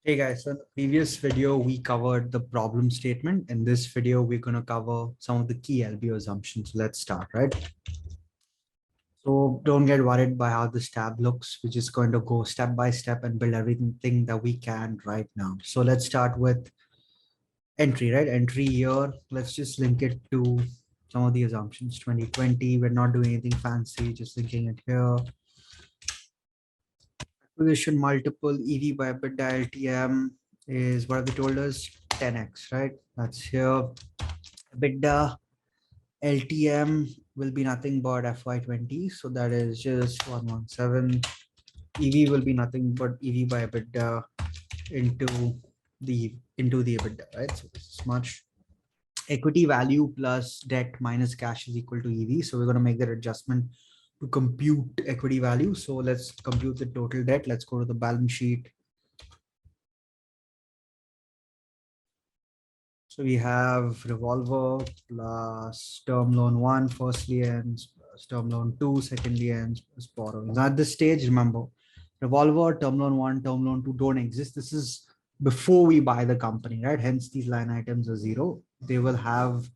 Hey guys, so in the previous video, we covered the problem statement. In this video, we're going to cover some of the key LBO assumptions. Let's start, right? So don't get worried by how this tab looks. We're just going to go step by step and build everything that we can right now. So let's start with entry, right? Entry here. Let's just link it to some of the assumptions. 2020, we're not doing anything fancy, just linking it here. Acquisition multiple, EV by EBITDA, LTM is what have they told us? 10x, right? That's here. EBITDA, LTM will be nothing but FY20. So that is just 117. EV will be nothing but EV by EBITDA into the EBITDA, right? So this is much. Equity value plus debt minus cash is equal to EV. So we're going to make that adjustment to compute equity value. So let's compute the total debt. Let's go to the balance sheet. So we have revolver plus term loan 1 first liens plus term loan 2 second liens plus borrowings. At this stage, remember, revolver, term loan 1, term loan 2 don't exist. This is before we buy the company, right? Hence, these line items are zero. They will have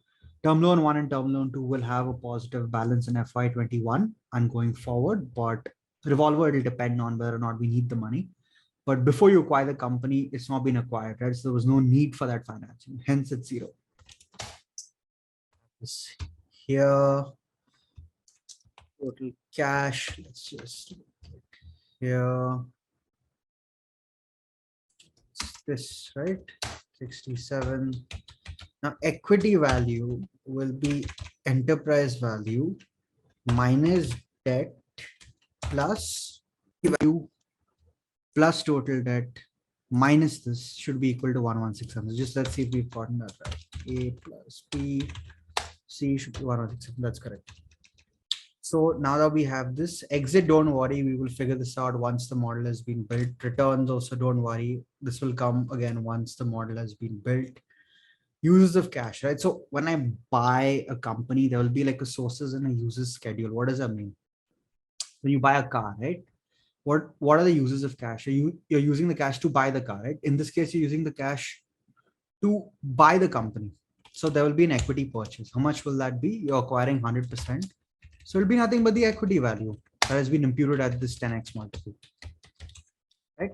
term loan 1 and term loan 2 will have a positive balance in FY21 and going forward, but revolver, it'll depend on whether or not we need the money. But before you acquire the company, it's not been acquired, right? So there was no need for that financing. Hence, it's zero. This here, total cash. Let's just here. This, right? 67. Now, equity value will be enterprise value minus debt plus value plus total debt minus this should be equal to 11600. Just let's see if we've gotten that right. A plus B, C should be 11600. That's correct. So now that we have this exit, don't worry, we will figure this out once the model has been built. Returns also, don't worry. This will come again once the model has been built. Uses of cash, right? So when I buy a company, there will be like a sources and a uses schedule. What does that mean? When you buy a car, right? What are the uses of cash? You're using the cash to buy the car, right? In this case, you're using the cash to buy the company. So there will be an equity purchase. How much will that be? You're acquiring 100%. So it'll be nothing but the equity value that has been imputed at this 10x multiple, right?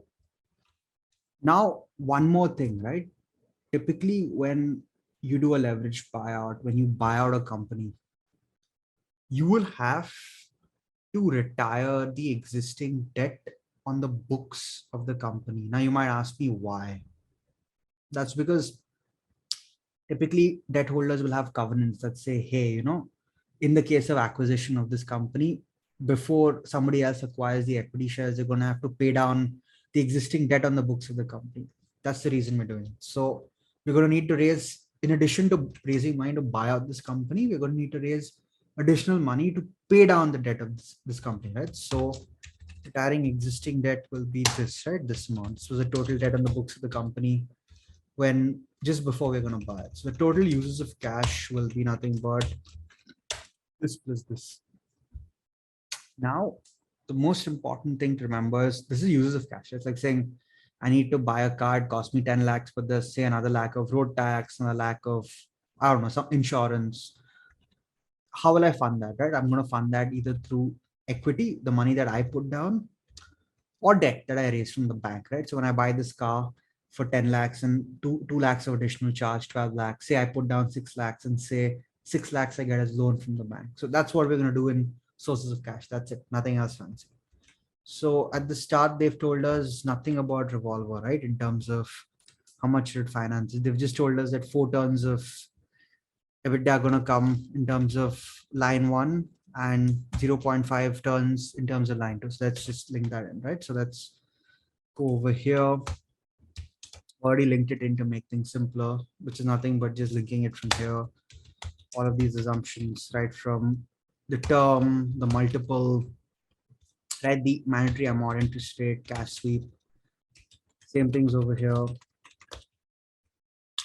Now, one more thing, right? Typically, when you do a leveraged buyout, when you buy out a company, you will have to retire the existing debt on the books of the company. Now, you might ask me why. That's because typically debt holders will have covenants that say, hey, in the case of acquisition of this company, before somebody else acquires the equity shares, they're going to have to pay down the existing debt on the books of the company. That's the reason we're doing it. So we're going to need to raise, in addition to raising money to buy out this company, we're going to need to raise additional money to pay down the debt of this company, right? So retiring existing debt will be this, right? This amount. So the total debt on the books of the company when just before we're going to buy it. So the total uses of cash will be nothing but this plus this. Now, the most important thing to remember is this is uses of cash. It's like saying, I need to buy a car, it cost me 10 lakhs, but there's say another lakh of road tax, another lakh of, I don't know, some insurance. How will I fund that, right? I'm going to fund that either through equity, the money that I put down, or debt that I raised from the bank, right? So when I buy this car for 10 lakhs and 2 lakhs of additional charge, 12 lakhs, say I put down 6 lakhs and say 6 lakhs I get as loan from the bank. So that's what we're going to do in sources of cash. That's it. Nothing else fancy. So at the start, they've told us nothing about revolver, right? In terms of how much it finances. They've just told us that 4 turns of EBITDA are going to come in terms of line 1 and 0.5 turns in terms of line 2. So let's just link that in, right? So let's go over here. Already linked it in to make things simpler, which is nothing but just linking it from here. All of these assumptions, right? From the term, the multiple, right? The mandatory amount, interest rate, cash sweep. Same things over here.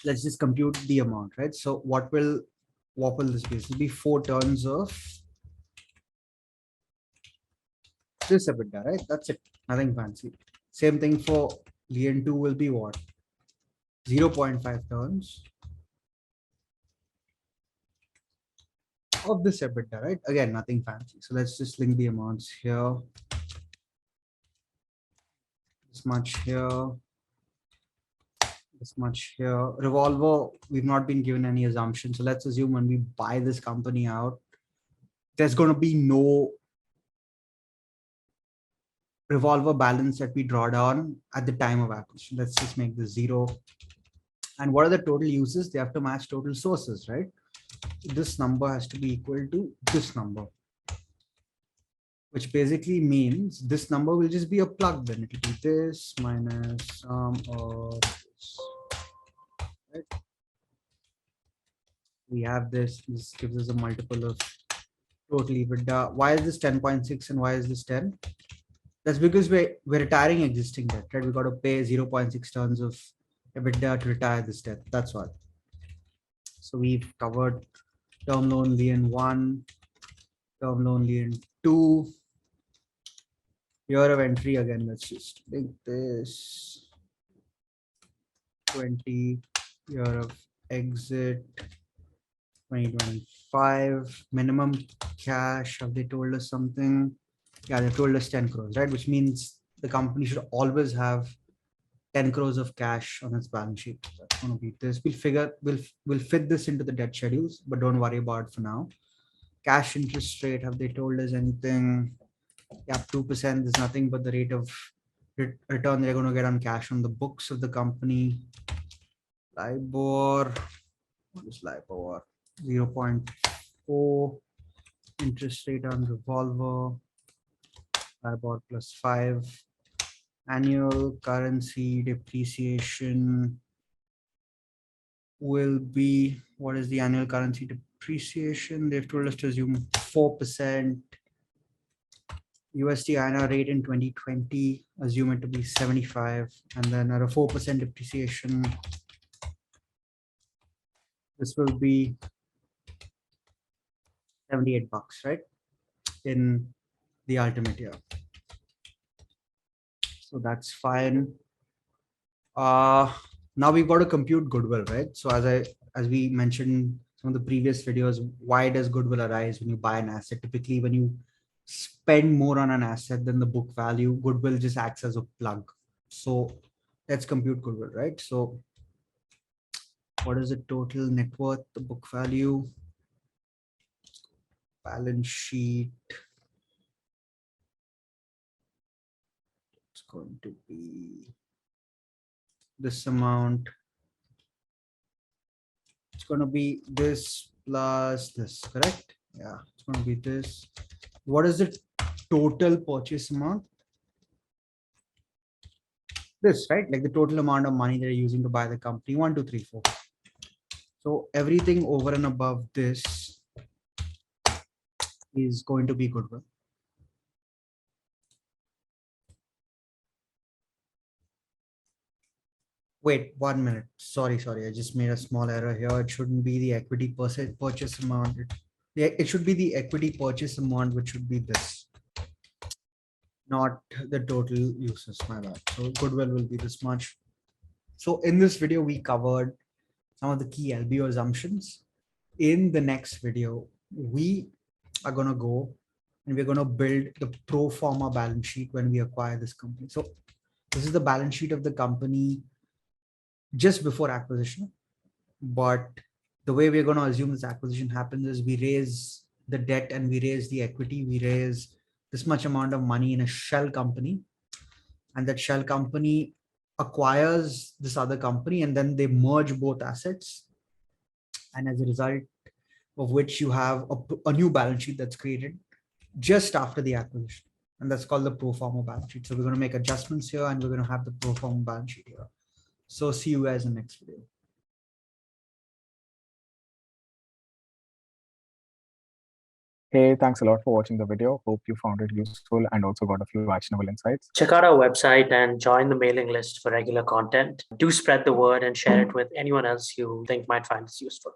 Let's just compute the amount, right? So what will this be? This will be 4 turns of this EBITDA, right? That's it. Nothing fancy. Same thing for lien 2 will be what? 0.5 turns of this EBITDA, right? Again, nothing fancy. So let's just link the amounts here. This much here. This much here. Revolver, we've not been given any assumption. So let's assume when we buy this company out, there's going to be no revolver balance that we draw down at the time of acquisition. Let's just make this 0. And what are the total uses? They have to match total sources, right? This number has to be equal to this number, which basically means this number will just be a plug. Then it will be this minus sum of this. Right? We have this. This gives us a multiple of total EBITDA. Why is this 10.6 and why is this 10? That's because we're retiring existing debt, right? We got to pay 0.6 tons of EBITDA to retire this debt. That's why. So we've covered term loan lien 1, term loan lien 2. Year of entry again. Let's just link this 20. Year of exit 2025. Minimum cash. Have they told us something? Yeah, they told us 10 crores, right? Which means the company should always have 10 crores of cash on its balance sheet. That's going to be this. We'll fit this into the debt schedules, but don't worry about it for now. Cash interest rate, have they told us anything? Yeah, 2%. There's nothing but the rate of return they're going to get on cash on the books of the company. LIBOR, what is LIBOR? 0.4. Interest rate on revolver, LIBOR plus 5. Annual currency depreciation will be, what is the annual currency depreciation? They've told us to assume 4%. USD INR rate in 2020, assume it to be 75, and then at a 4% depreciation, this will be 78 bucks, right? In the ultimate year. So that's fine. Now we've got to compute goodwill, right? So as we mentioned some of the previous videos, why does goodwill arise when you buy an asset? Typically, when you spend more on an asset than the book value, goodwill just acts as a plug. So let's compute goodwill, right? So what is the total net worth, the book value, balance sheet? It's going to be this amount. It's going to be this plus this, correct? Yeah, it's going to be this. What is the total purchase amount? This, right? Like the total amount of money they're using to buy the company, 1, 2, 3, 4. So everything over and above this is going to be goodwill. Wait, 1 minute. Sorry. I just made a small error here. It shouldn't be the equity purchase amount. It should be the equity purchase amount, which should be this, not the total uses. My bad. So goodwill will be this much. So in this video, we covered some of the key LBO assumptions. In the next video, we are going to go and we're going to build the pro forma balance sheet when we acquire this company. So this is the balance sheet of the company just before acquisition. But the way we're going to assume this acquisition happens is we raise the debt and we raise the equity. We raise this much amount of money in a shell company, and that shell company acquires this other company, and then they merge both assets. And as a result of which you have a new balance sheet that's created just after the acquisition. And that's called the pro forma balance sheet. So we're going to make adjustments here and we're going to have the pro forma balance sheet here. So see you guys in the next video. Hey, thanks a lot for watching the video. Hope you found it useful and also got a few actionable insights. Check out our website and join the mailing list for regular content. Do spread the word and share it with anyone else you think might find this useful.